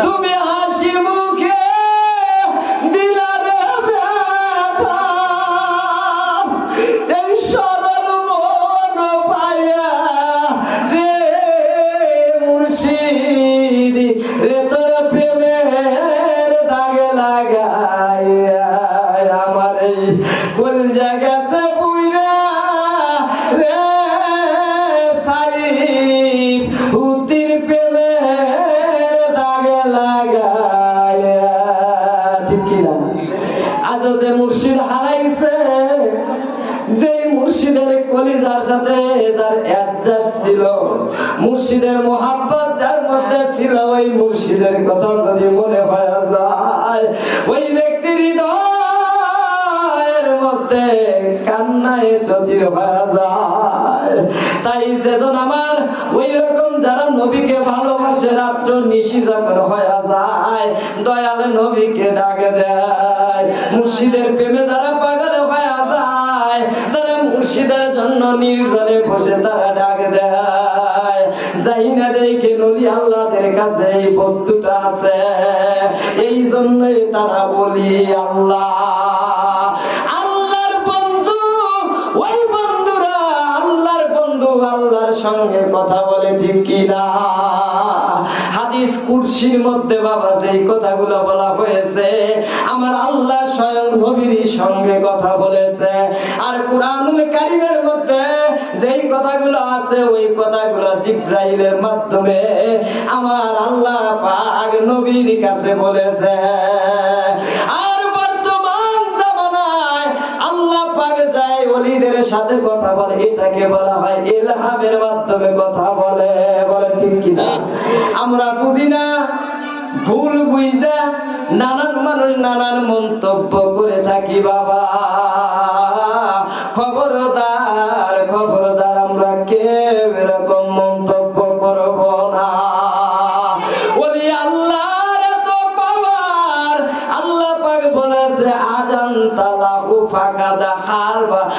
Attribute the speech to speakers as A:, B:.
A: তুমি হাসি মুখে দিলারে ব্যথা, এই সরল মন পাইয়া রে মুর্শিদ রে তোর প্রেমের দাগে লাগাইয়া আমার এই কলজা গেছে পুইরা রে সাইব উতির প্রেমের দাগে লাগাইয়া। ঠিক কিনা? আজ যে মুর্শিদ হারাইছে, যে মুর্শিদের কলিজার সাথে যার অ্যাডজাস্ট ছিল, মুর্শিদের মোহাব্বত যার মধ্যে ছিল, ওই মুর্শিদের কথা যদি মনে হয়ে যায়, ওই ব্যক্তির হৃদয়ের মধ্যে কান্নায় চচির হয়ে যায়। তাই যেজন আমার ওই রকম যারা নবীকে ভালোবাসে, রাত্র নিশি যখন হয়ে যায়, দয়াল নবীকে ডাকে দেয়। মুর্শিদের প্রেমে যারা পাগল হয়ে যায়, তারা মুর্শিদের জন্য নির্জনে বসে তারা ডাক দেয়। যাই না দেখে নদী আল্লাহদের কাছে এই বস্তুটা আছে, এই জন্যই তারা বলি আল্লাহ আল্লাহর বন্ধু। ওই বন্ধুরা আল্লাহর বন্ধু, আল্লাহর সঙ্গে কথা বলে। ঠিক কিনা? হাদিস কুরসির মধ্যে বাবা যেই কথাগুলো বলা হয়েছে, আমার আল্লাহ স্বয়ং নবীর সঙ্গে কথা বলেছে। আর কুরআনুল কারীমের মধ্যে যেই কথাগুলো আছে, ওই কথাগুলো জিবরাইলের মাধ্যমে আমার আল্লাহ পাক নবীর কাছে বলেছে। আর বর্তমান জামানায় আল্লাহ পাক যায় ওলিদের সাথে কথা বলে, এটাকে বলা হয় ইলহামের মাধ্যমে কথা বলে। বলে ঠিক কিনা? আমরা বুঝি না, ভুল বুঝা নানান মানুষ নানান মন্তব্য করে থাকি। বাবা খবরদার খবরদার, আমরা কেউ এরকম মন্তব্য করব না। ওলি আল্লাহর এত পাওয়ার, আল্লাহ পাক বলেছে আজান তালাহু ফাকাদা হারবা।